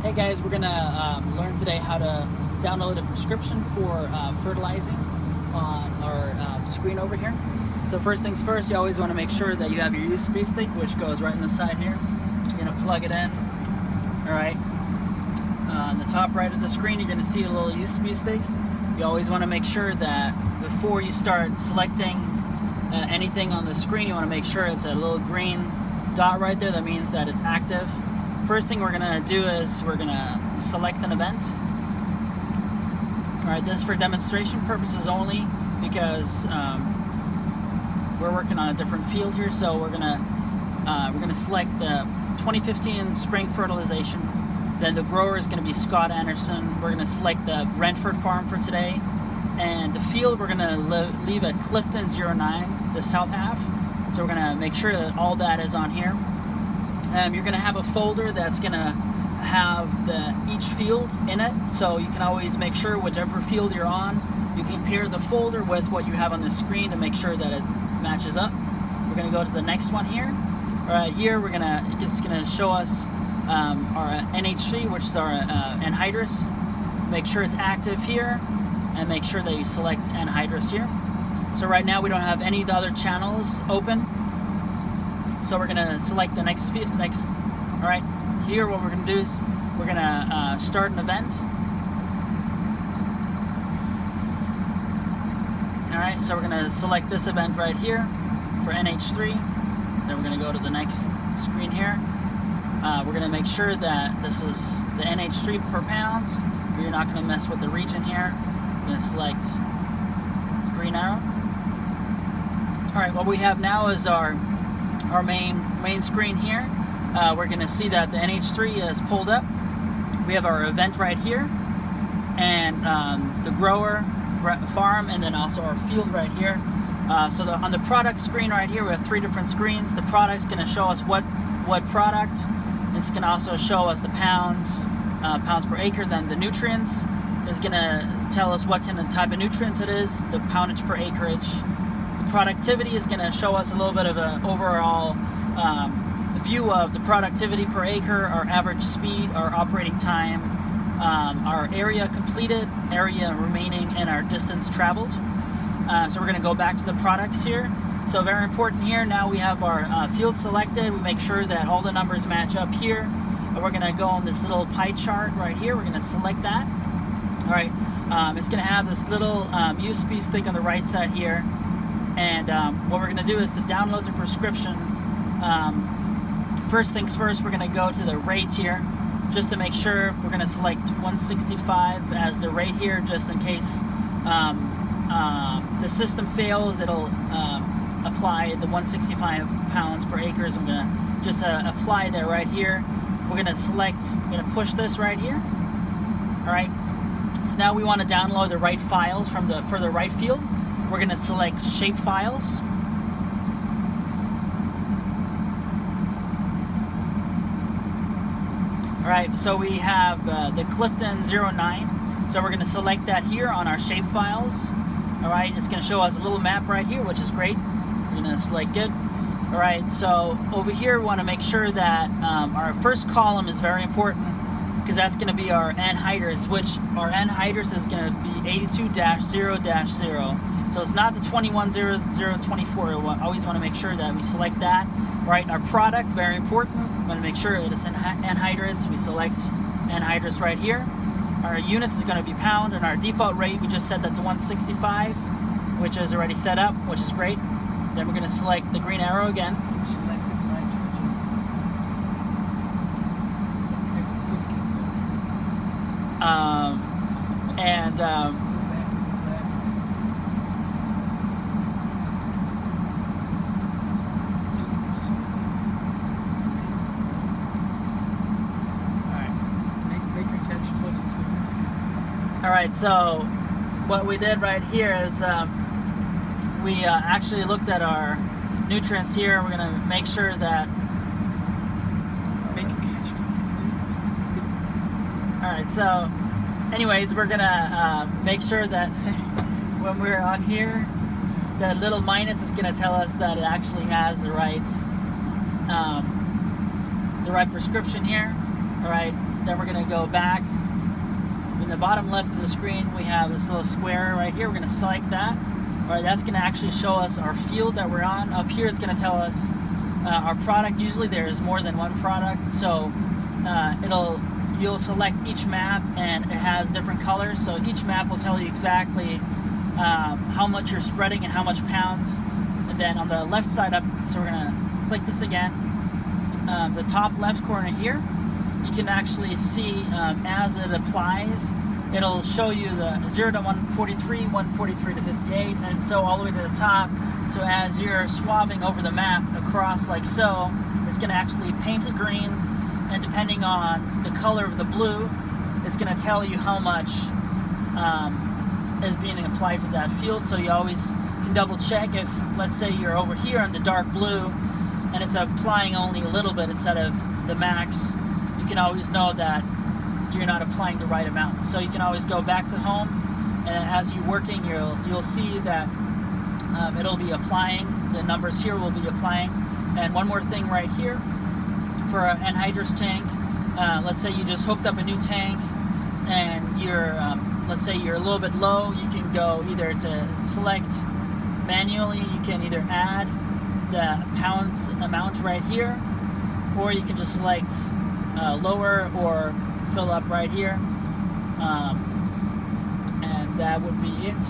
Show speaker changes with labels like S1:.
S1: Hey guys, we're gonna learn today how to download a prescription for fertilizing on our screen over here. So first things first, you always want to make sure that you have your USB stick, which goes right in the side here. You're gonna plug it in. All right. On the top right of the screen, you're gonna see a little USB stick. You always want to make sure that before you start selecting anything on the screen, you want to make sure it's a little green dot right there. That means that it's active. First thing we're gonna do is we're gonna select an event. All right, this is for demonstration purposes only because we're working on a different field here. So we're gonna select the 2015 spring fertilization. Then the grower is gonna be Scott Anderson. We're gonna select the Brentford farm for today, and the field we're gonna leave at Clifton 09, the south half. So we're gonna make sure that all that is on here. You're going to have a folder that's going to have each field in it, so you can always make sure whichever field you're on, you can compare the folder with what you have on the screen to make sure that it matches up. We're going to go to the next one here. All right, here it's going to show us our NH3, which is our anhydrous. Make sure it's active here, and make sure that you select anhydrous here. So right now we don't have any of the other channels open. So we're gonna select the next. All right, here what we're gonna do is we're gonna start an event. All right, so we're gonna select this event right here for NH3. Then we're gonna go to the next screen here. We're gonna make sure that this is the NH3 per pound. We're not gonna mess with the region here. We're gonna select green arrow. All right, what we have now is our main screen here. We're going to see that the NH3 is pulled up. We have our event right here, and the grower farm, and then also our field right here. So on the product screen right here, we have three different screens. The product's going to show us what product. It's going to also show us the pounds per acre. Then the nutrients is going to tell us what kind of type of nutrients it is, the poundage per acreage. Productivity is going to show us a little bit of an overall view of the productivity per acre, our average speed, our operating time, our area completed, area remaining, and our distance traveled. So we're going to go back to the products here. So very important here, now we have our field selected. We make sure that all the numbers match up here. And we're going to go on this little pie chart right here. We're going to select that. All right, it's going to have this little USB stick on the right side here. And what we're going to do is to download the prescription. First things first, we're going to go to the rates here. Just to make sure, we're going to select 165 as the rate here, just in case the system fails, it'll apply the 165 pounds per acre. I'm going to just apply that right here. We're going to push this right here. All right. So now we want to download the right files for the right field. We're going to select shape files. All right, so we have the Clifton 09. So we're going to select that here on our shape files. All right, it's going to show us a little map right here, which is great. We're going to select good. All right, so over here we want to make sure that our first column is very important, because that's going to be our anhydrous, which our anhydrous is going to be 82-0-0. So it's not the 210024. I always want to make sure that we select that. Right, our product, very important. We want to make sure that it's anhydrous. We select anhydrous right here. Our units is going to be pound, and our default rate, we just set that to 165, which is already set up, which is great. Then we're going to select the green arrow again.
S2: You selected nitrogen. It's okay, just keep going.
S1: All right, so what we did right here is we actually looked at our nutrients here. We're going to make sure that...
S2: Make a catch.
S1: All right, so anyways, we're going to make sure that when we're on here, that little minus is going to tell us that it actually has the right prescription here. All right. then we're going to go back. In the bottom left of the screen, we have this little square right here. We're going to select that. All right, that's going to actually show us our field that we're on. Up here, it's going to tell us our product. Usually there's more than one product, so you'll select each map and it has different colors, so each map will tell you exactly how much you're spreading and how much pounds. And then on the left side up, so we're going to click this again, the top left corner here, you can actually see as it applies, it'll show you the 0 to 143, 143 to 58, and so all the way to the top. So as you're swabbing over the map across like so, it's going to actually paint it green, and depending on the color of the blue, it's going to tell you how much is being applied for that field. So you always can double check if, let's say, you're over here in the dark blue and it's applying only a little bit instead of the max. You can always know that you're not applying the right amount. So you can always go back to home, and as you're working, you'll see that it'll be applying. The numbers here will be applying. And one more thing right here for an anhydrous tank. Let's say you just hooked up a new tank, and you're let's say you're a little bit low. You can go either to select manually. You can either add the pounds amount right here, or you can just select lower or fill up right here, and that would be it.